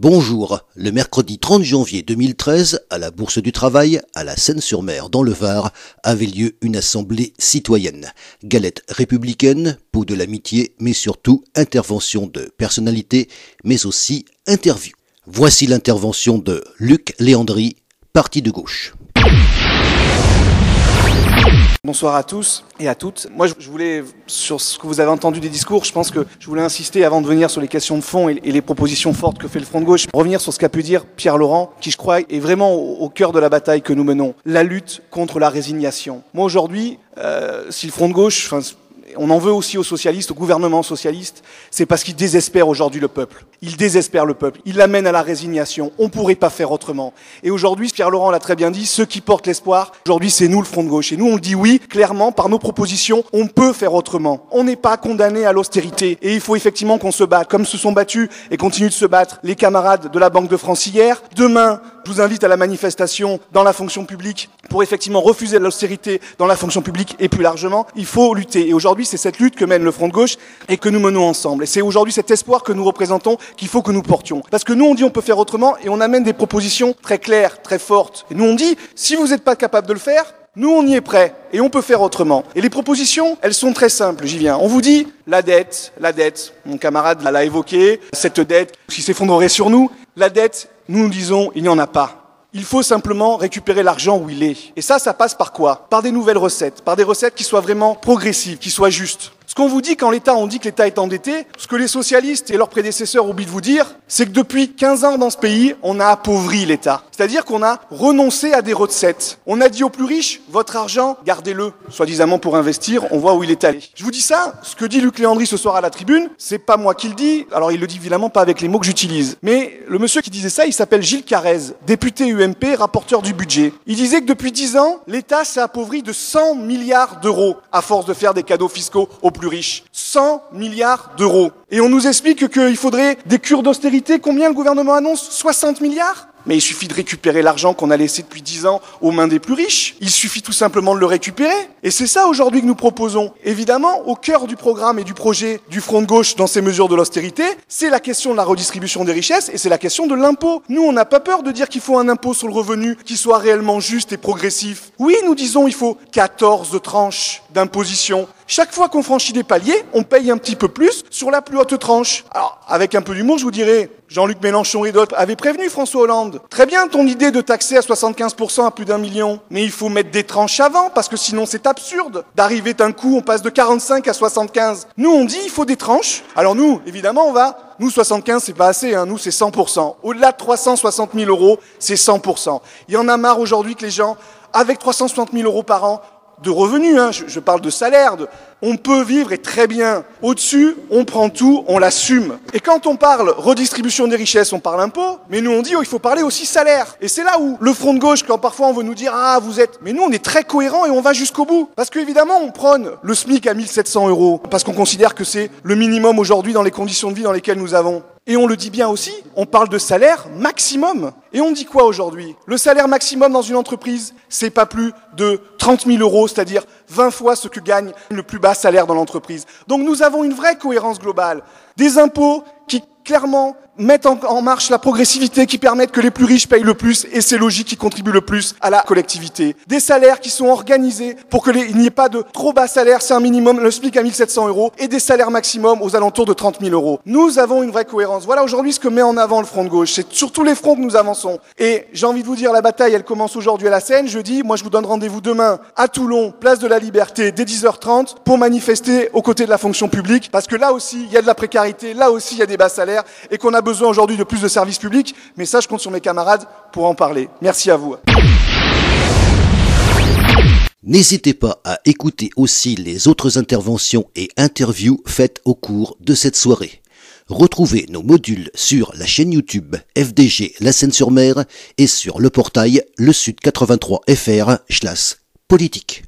Bonjour, le mercredi 30 janvier 2013, à la Bourse du Travail, à la Seine-sur-Mer dans le Var, avait lieu une assemblée citoyenne. Galette républicaine, pot de l'amitié, mais surtout intervention de personnalités, mais aussi interview. Voici l'intervention de Luc Léandri, Parti de gauche. Bonsoir à tous et à toutes. Moi, je voulais, sur ce que vous avez entendu des discours, je pense que je voulais insister avant de venir sur les questions de fond et les propositions fortes que fait le Front de gauche, revenir sur ce qu'a pu dire Pierre Laurent, qui je crois est vraiment au cœur de la bataille que nous menons, la lutte contre la résignation. Moi aujourd'hui, si le Front de gauche, on en veut aussi aux socialistes, au gouvernement socialiste, c'est parce qu'il désespère aujourd'hui le peuple. Il désespère le peuple, il l'amène à la résignation, on ne pourrait pas faire autrement. Et aujourd'hui, Pierre Laurent l'a très bien dit, ceux qui portent l'espoir, aujourd'hui c'est nous le Front de gauche. Et nous on le dit oui, clairement, par nos propositions, on peut faire autrement. On n'est pas condamné à l'austérité. Et il faut effectivement qu'on se batte, comme se sont battus et continuent de se battre les camarades de la Banque de France hier. Demain, je vous invite à la manifestation dans la fonction publique pour effectivement refuser l'austérité dans la fonction publique et plus largement, il faut lutter. Et aujourd'hui, c'est cette lutte que mène le Front de gauche et que nous menons ensemble. Et c'est aujourd'hui cet espoir que nous représentons qu'il faut que nous portions. Parce que nous, on dit on peut faire autrement et on amène des propositions très claires, très fortes. Et nous, on dit, si vous n'êtes pas capable de le faire, nous, on y est prêt et on peut faire autrement. Et les propositions, elles sont très simples, j'y viens. On vous dit, la dette, mon camarade l'a évoqué, cette dette qui s'effondrerait sur nous, la dette, nous disons, il n'y en a pas. Il faut simplement récupérer l'argent où il est. Et ça passe par quoi? Par des nouvelles recettes, par des recettes qui soient vraiment progressives, qui soient justes. Ce qu'on vous dit quand on dit que l'État est endetté, ce que les socialistes et leurs prédécesseurs oublient de vous dire, c'est que depuis 15 ans dans ce pays, on a appauvri l'État. C'est-à-dire qu'on a renoncé à des recettes. On a dit aux plus riches, votre argent, gardez-le, soi-disant pour investir, on voit où il est allé. Je vous dis ça, ce que dit Luc Léandri ce soir à la tribune, c'est pas moi qui le dis, alors il le dit évidemment pas avec les mots que j'utilise. Mais le monsieur qui disait ça, il s'appelle Gilles Carrez, député UMP, rapporteur du budget. Il disait que depuis 10 ans, l'État s'est appauvri de 100 milliards d'euros à force de faire des cadeaux fiscaux aux plus riches. 100 milliards d'euros. Et on nous explique qu'il faudrait des cures d'austérité. Combien le gouvernement annonce? 60 milliards? Mais il suffit de récupérer l'argent qu'on a laissé depuis 10 ans aux mains des plus riches. Il suffit tout simplement de le récupérer. Et c'est ça aujourd'hui que nous proposons. Évidemment, au cœur du programme et du projet du Front de gauche dans ces mesures de l'austérité, c'est la question de la redistribution des richesses et c'est la question de l'impôt. Nous, on n'a pas peur de dire qu'il faut un impôt sur le revenu qui soit réellement juste et progressif. Oui, nous disons il faut 14 tranches d'imposition. Chaque fois qu'on franchit des paliers, on paye un petit peu plus sur la plus haute tranche. Alors, avec un peu d'humour, je vous dirais, Jean-Luc Mélenchon et d'autres avaient prévenu François Hollande. Très bien ton idée de taxer à 75% à plus d'1 million. Mais il faut mettre des tranches avant, parce que sinon c'est absurde d'arriver d'un coup, on passe de 45 à 75. Nous, on dit il faut des tranches. Alors nous, évidemment, nous 75 c'est pas assez, nous c'est 100%. Au-delà de 360 000 euros, c'est 100%. Il y en a marre aujourd'hui que les gens, avec 360 000 euros par an, de revenus, je parle de salaire, on peut vivre et très bien. Au-dessus, on prend tout, on l'assume. Et quand on parle redistribution des richesses, on parle impôt, mais nous on dit il faut parler aussi salaire. Et c'est là où le Front de gauche, quand parfois on veut nous dire vous êtes... Mais nous on est très cohérents et on va jusqu'au bout. Parce qu'évidemment on prône le SMIC à 1 700 euros, parce qu'on considère que c'est le minimum aujourd'hui dans les conditions de vie dans lesquelles nous avons. Et on le dit bien aussi, on parle de salaire maximum. Et on dit quoi aujourd'hui? Le salaire maximum dans une entreprise, c'est pas plus de 30 000 euros, c'est-à-dire 20 fois ce que gagne le plus bas salaire dans l'entreprise. Donc nous avons une vraie cohérence globale. Des impôts qui clairement mettent en marche la progressivité, qui permettent que les plus riches payent le plus, et c'est logique, qui contribuent le plus à la collectivité. Des salaires qui sont organisés pour qu'il n'y ait pas de trop bas salaire, c'est un minimum, le SMIC à 1 700 euros, et des salaires maximum aux alentours de 30 000 euros. Nous avons une vraie cohérence. Voilà aujourd'hui ce que met en avant le Front de gauche. C'est sur tous les fronts que nous avançons. Et j'ai envie de vous dire, la bataille, elle commence aujourd'hui à la Seine, jeudi. Moi, je vous donne rendez-vous demain à Toulon, place de la Liberté, dès 10h30, pour manifester aux côtés de la fonction publique, parce que là aussi, il y a de la précarité, là aussi, il y a des bas salaires, et qu'on a besoin aujourd'hui de plus de services publics, mais ça je compte sur mes camarades pour en parler. Merci à vous. N'hésitez pas à écouter aussi les autres interventions et interviews faites au cours de cette soirée. Retrouvez nos modules sur la chaîne YouTube FDG La Seine-sur-Mer et sur le portail le Sud 83 FR/politique.